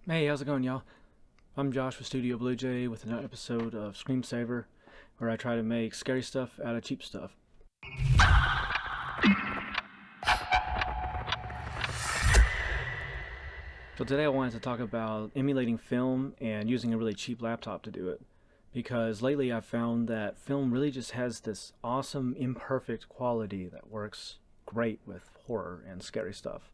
Hey, how's it going, y'all? I'm Josh with Studio Blue Jay with another episode of Screamsaver, where I try to make scary stuff out of cheap stuff. So today I wanted to talk about emulating film and using a really cheap laptop to do it. Because lately I've found that film really just has this awesome, imperfect quality that works great with horror and scary stuff.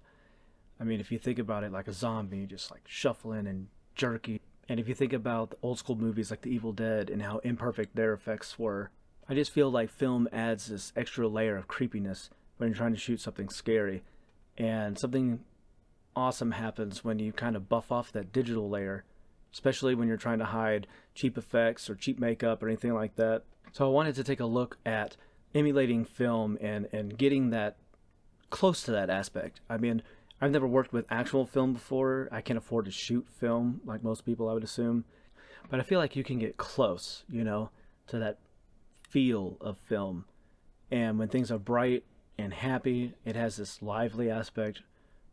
I mean, if you think about it like a zombie, just like shuffling and jerky. And if you think about the old school movies like The Evil Dead and how imperfect their effects were, I just feel like film adds this extra layer of creepiness when you're trying to shoot something scary. And something awesome happens when you kind of buff off that digital layer, especially when you're trying to hide cheap effects or cheap makeup or anything like that. So I wanted to take a look at emulating film and getting that close to that aspect. I mean, I've never worked with actual film before. I can't afford to shoot film like most people, I would assume. But I feel like you can get close, to that feel of film. And when things are bright and happy, it has this lively aspect.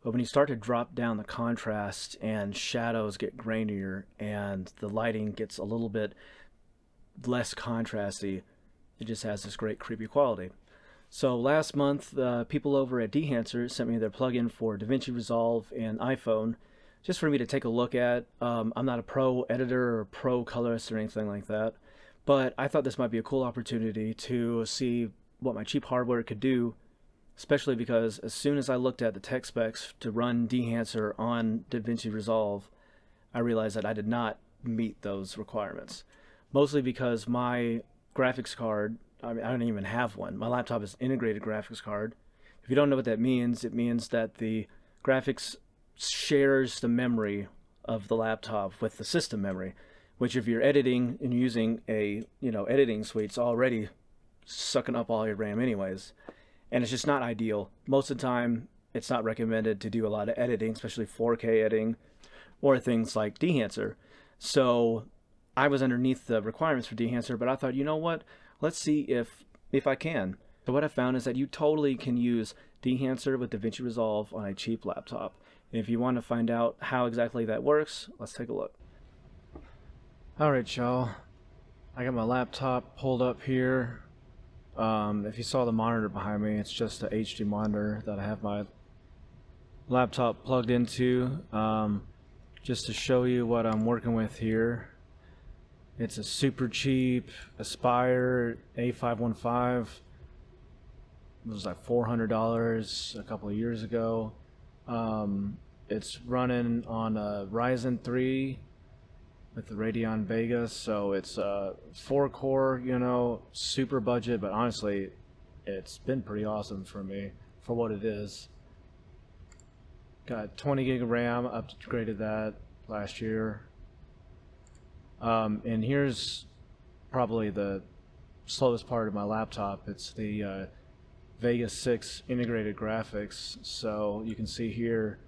But when you start to drop down the contrast and shadows get grainier and the lighting gets a little bit less contrasty, it just has this great creepy quality. So last month, people over at Dehancer sent me their plugin for Davinci Resolve and iPhone, just for me to take a look at. I'm not a pro editor or pro colorist or anything like that, but I thought this might be a cool opportunity to see what my cheap hardware could do, especially because as soon as I looked at the tech specs to run Dehancer on Davinci Resolve, I realized that I did not meet those requirements. Mostly because my graphics card, I mean, I don't even have one. My laptop is an integrated graphics card. If you don't know what that means, it means that the graphics shares the memory of the laptop with the system memory, which if you're editing and using a, editing suite, it's already sucking up all your RAM anyways. And it's just not ideal. Most of the time, it's not recommended to do a lot of editing, especially 4K editing or things like Dehancer. So I was underneath the requirements for Dehancer, but I thought, you know what? Let's see if I can. So what I found is that you totally can use Dehancer with Davinci Resolve on a cheap laptop. And if you want to find out how exactly that works, let's take a look. Alright, y'all. I got my laptop pulled up here. If you saw the monitor behind me, it's just a HD monitor that I have my laptop plugged into. Just to show you what I'm working with here. It's a super cheap Acer A515. It was like $400 a couple of years ago. It's running on a Ryzen 3 with the Radeon Vega, so it's a 4-core, super budget, but honestly, it's been pretty awesome for me for what it is. Got 20 gig of RAM, upgraded that last year. And here's probably the slowest part of my laptop. It's the Vega 6 integrated graphics. So you can see here,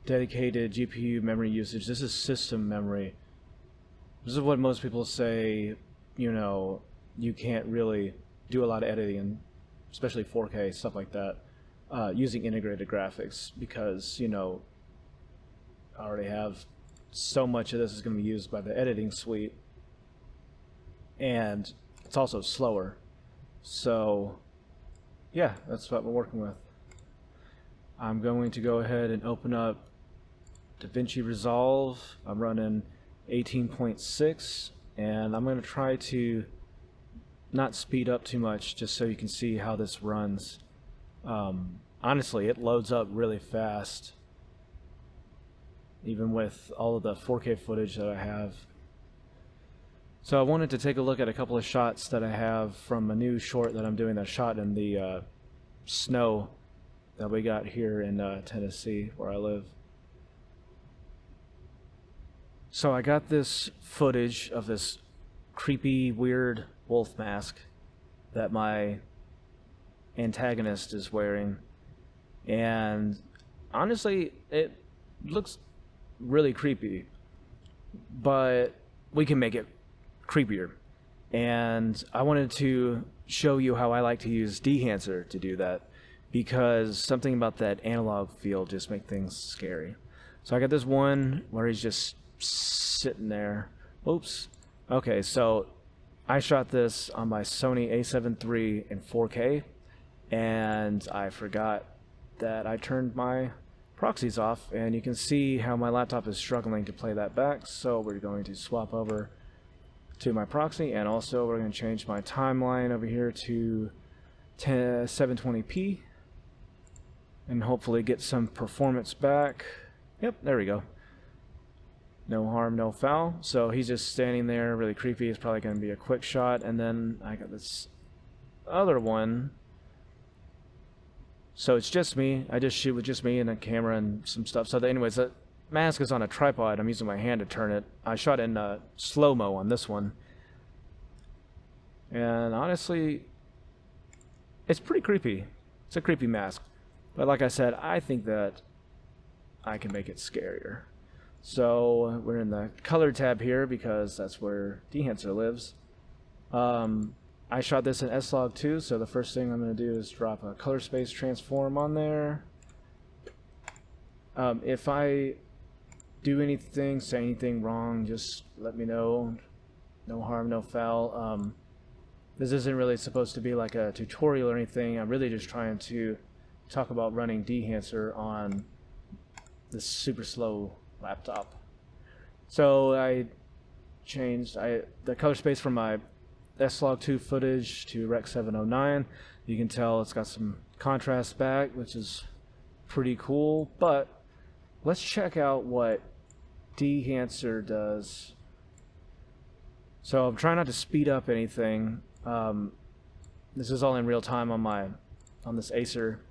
dedicated GPU memory usage. This is system memory. This is what most people say, you can't really do a lot of editing, especially 4K, stuff like that, using integrated graphics because, I already have so much of this is going to be used by the editing suite, and it's also slower. So yeah, that's what we're working with. I'm going to go ahead and open up Davinci Resolve. I'm running 18.6, and I'm going to try to not speed up too much just so you can see how this runs. Honestly, it loads up really fast, even with all of the 4K footage that I have. So I wanted to take a look at a couple of shots that I have from a new short that I'm doing that's shot in the snow that we got here in Tennessee, where I live. So I got this footage of this creepy, weird wolf mask that my antagonist is wearing, and honestly, it looks really creepy, but we can make it creepier. And I wanted to show you how I like to use Dehancer to do that, because something about that analog feel just makes things scary. So I got this one where he's just sitting there. Oops. Okay, so I shot this on my Sony A7 III in 4K, and I forgot that I turned my proxies off, and you can see how my laptop is struggling to play that back. So we're going to swap over to my proxy, and also we're going to change my timeline over here to 720p, and hopefully get some performance back. Yep, there we go. No harm, no foul. So he's just standing there, really creepy. It's probably going to be a quick shot. And then I got this other one. So it's just me. I just shoot with just me and a camera and some stuff. So anyways, the mask is on a tripod. I'm using my hand to turn it. I shot in slow-mo on this one. And honestly, it's pretty creepy. It's a creepy mask. But like I said, I think that I can make it scarier. So we're in the color tab here because that's where Dehancer lives. I shot this in S-Log2, so the first thing I'm going to do is drop a color space transform on there. If I do anything, say anything wrong, just let me know. No harm, no foul. This isn't really supposed to be like a tutorial or anything. I'm really just trying to talk about running Dehancer on this super slow laptop. So I changed the color space from my S-Log2 footage to Rec 709. You can tell it's got some contrast back, which is pretty cool. But let's check out what Dehancer does. So I'm trying not to speed up anything. This is all in real time on this Acer.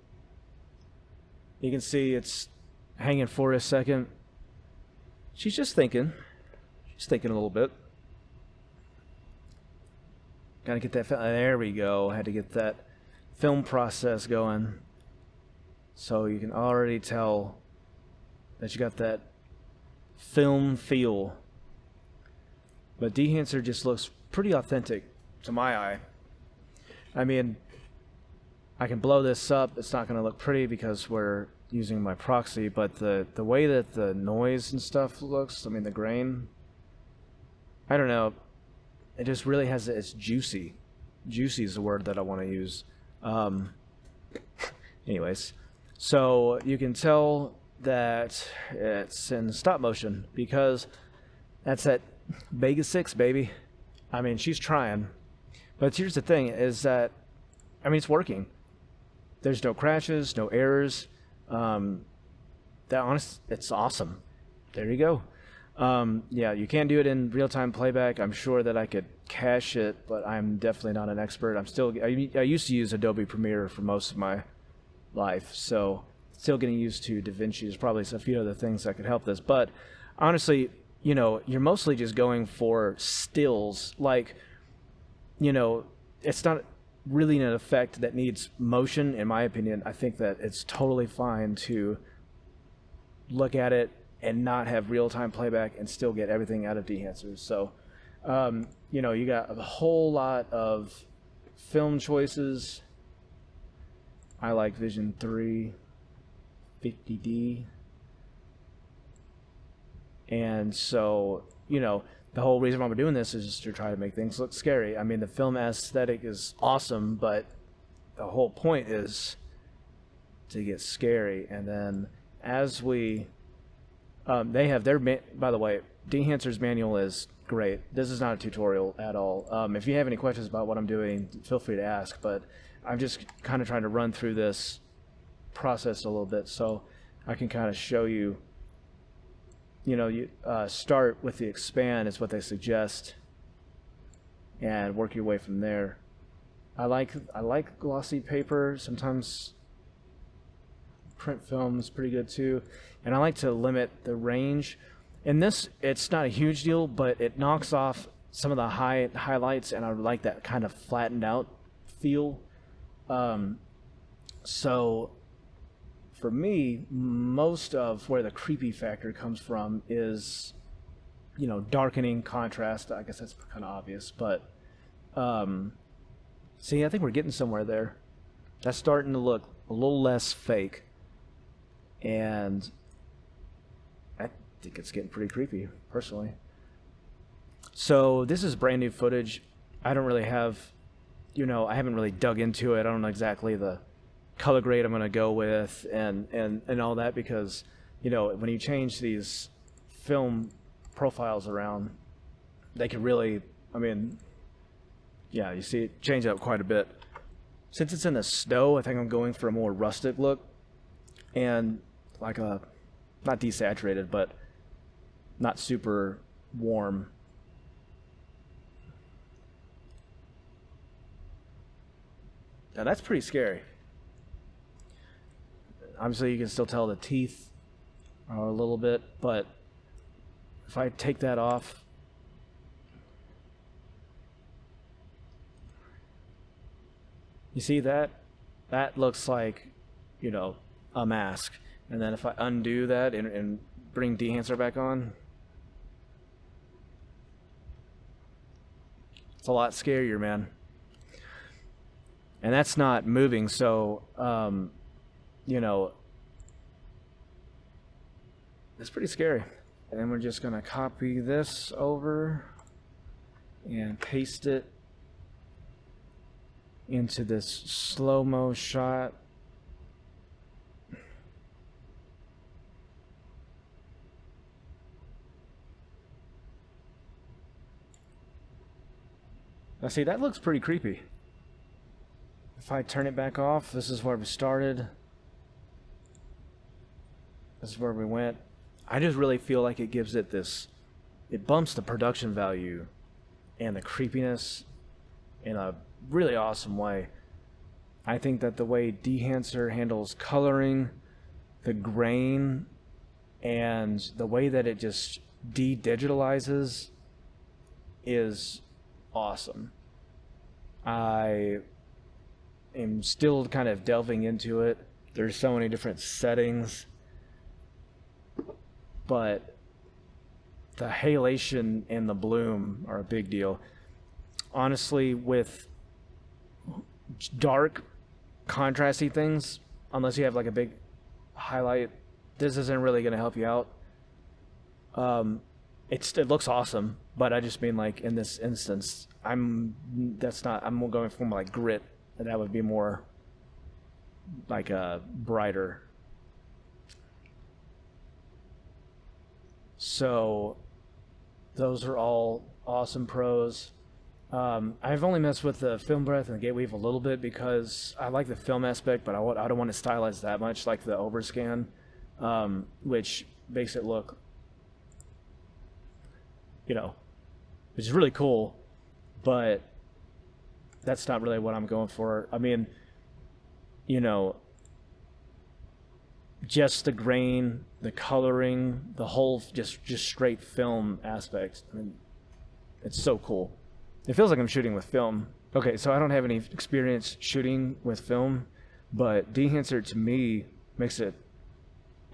You can see it's hanging for a second. She's just thinking. She's thinking a little bit. Gotta get that. There we go. I had to get that film process going. So you can already tell that you got that film feel. But Dehancer just looks pretty authentic to my eye. I mean, I can blow this up. It's not going to look pretty because we're using my proxy, but the way that the noise and stuff looks, I mean the grain, I don't know, it just really has, it's juicy. Juicy is the word that I want to use. Anyways, so you can tell that it's in stop motion because that's that Vegas 6, baby. I mean, she's trying, but here's the thing is that, I mean, it's working. There's no crashes, no errors. It's awesome. There you go. Yeah, you can do it in real-time playback. I'm sure that I could cache it, but I'm definitely not an expert. I used to use Adobe Premiere for most of my life, so still getting used to Davinci. There's probably a few other things that could help this, but honestly, you know, you're mostly just going for stills. Like, you know, it's not really an effect that needs motion, in my opinion. I think that it's totally fine to look at it and not have real-time playback and still get everything out of Dehancer. So, you know, you got a whole lot of film choices. I like Vision 3, 50D. And so, you know, the whole reason why we're doing this is just to try to make things look scary. I mean, the film aesthetic is awesome, but the whole point is to get scary. And then as we, they have their, by the way, Dehancer's manual is great. This is not a tutorial at all. If you have any questions about what I'm doing, feel free to ask, but I'm just kind of trying to run through this process a little bit so I can kind of show you. You know, you start with the expand is what they suggest, and work your way from there. I like glossy paper. Sometimes print film is pretty good too, and I like to limit the range. In this, it's not a huge deal, but it knocks off some of the highlights, and I like that kind of flattened out feel. So for me, most of where the creepy factor comes from is, you know, darkening, contrast. I guess that's kind of obvious, but see, I think we're getting somewhere there. That's starting to look a little less fake, and think it's getting pretty creepy, personally. So this is brand new footage. I don't really have, I haven't really dug into it. I don't know exactly the color grade I'm going to go with and all that, because, when you change these film profiles around, they can really, you see it change up quite a bit. Since it's in the snow, I think I'm going for a more rustic look and like a, not desaturated, but not super warm. Now that's pretty scary. Obviously you can still tell the teeth are a little bit, but if I take that off, you see that? That looks like, a mask. And then if I undo that and bring Dehancer back on, it's a lot scarier, man. And that's not moving, so, it's pretty scary. And then we're just going to copy this over and paste it into this slow-mo shot. Now see, that looks pretty creepy. If I turn it back off, this is where we started. This is where we went. I just really feel like it gives it this, it bumps the production value and the creepiness in a really awesome way. I think that the way Dehancer handles coloring, the grain, and the way that it just de-digitalizes is awesome. I am still kind of delving into it. There's so many different settings, but the halation and the bloom are a big deal. Honestly, with dark, contrasty things, unless you have like a big highlight, this isn't really going to help you out. It looks awesome, but I just mean, like, in this instance, I'm going for like grit, and that would be more like a brighter. So those are all awesome pros. I've only messed with the film breadth and the gate weave a little bit because I like the film aspect, but I don't want to stylize that much, like the overscan, which makes it look, which is really cool, but that's not really what I'm going for. I mean, just the grain, the coloring, the whole just straight film aspect. I mean, it's so cool. It feels like I'm shooting with film. Okay, so I don't have any experience shooting with film, but Dehancer to me makes it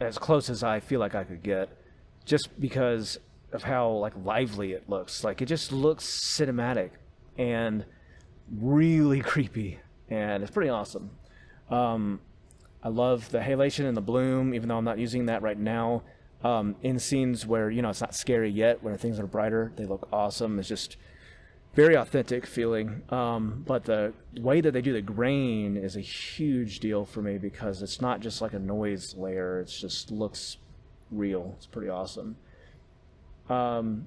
as close as I feel like I could get, just because of how like lively it looks. Like, it just looks cinematic and really creepy, and it's pretty awesome. I love the halation and the bloom, even though I'm not using that right now. In scenes where, it's not scary yet, where things are brighter, they look awesome. It's just very authentic feeling. But the way that they do the grain is a huge deal for me, because it's not just like a noise layer. It just looks real. It's pretty awesome. And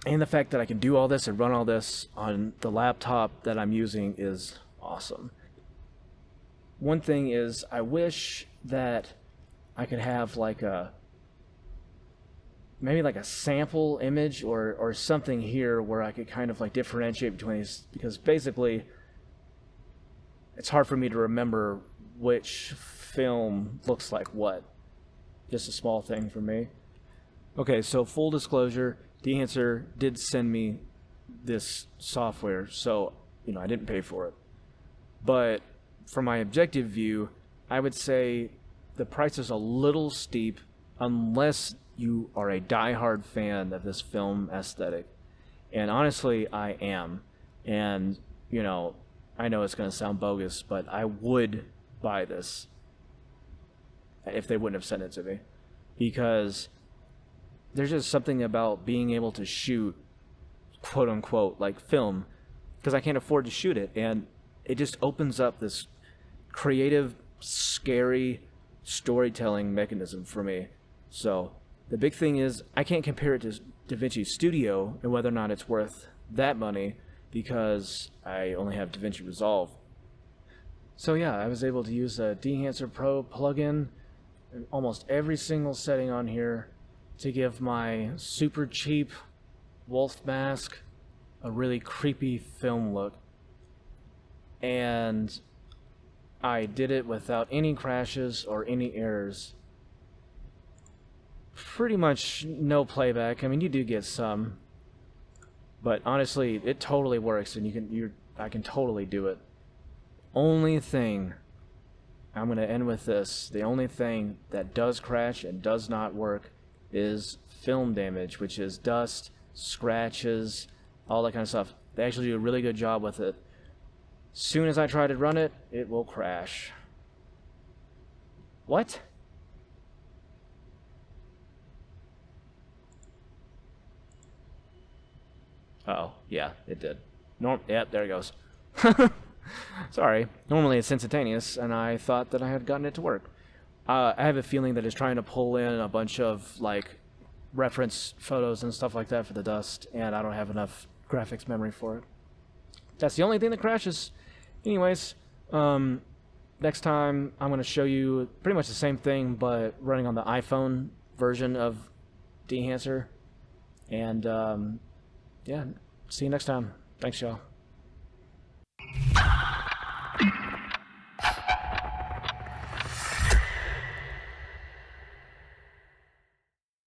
the fact that I can do all this and run all this on the laptop that I'm using is awesome. One thing is, I wish that I could have like maybe like a sample image or something here where I could kind of like differentiate between these, because basically it's hard for me to remember which film looks like what. Just a small thing for me. Okay, so full disclosure, Dehancer did send me this software, so I didn't pay for it. But from my objective view, I would say the price is a little steep unless you are a diehard fan of this film aesthetic. And honestly, I am. And, I know it's going to sound bogus, but I would buy this if they wouldn't have sent it to me. Because there's just something about being able to shoot, quote unquote, like film, because I can't afford to shoot it, and it just opens up this creative, scary storytelling mechanism for me. So the big thing is I can't compare it to DaVinci Studio and whether or not it's worth that money, because I only have Davinci Resolve. So yeah, I was able to use a Dehancer Pro plugin in almost every single setting on here to give my super cheap wolf mask a really creepy film look. And I did it without any crashes or any errors. Pretty much no playback. I mean, you do get some, but honestly, it totally works, and I can totally do it. Only thing, I'm gonna end with this, the only thing that does crash and does not work is film damage, which is dust, scratches, all that kind of stuff. They actually do a really good job with it. Soon as I try to run it, it will crash. What? Uh-oh, yeah, it did. Yep, there it goes. Sorry, normally it's instantaneous, and I thought that I had gotten it to work. I have a feeling that it's trying to pull in a bunch of, like, reference photos and stuff like that for the dust, and I don't have enough graphics memory for it. That's the only thing that crashes. Anyways, next time I'm going to show you pretty much the same thing, but running on the iPhone version of Dehancer. And, yeah, see you next time. Thanks, y'all.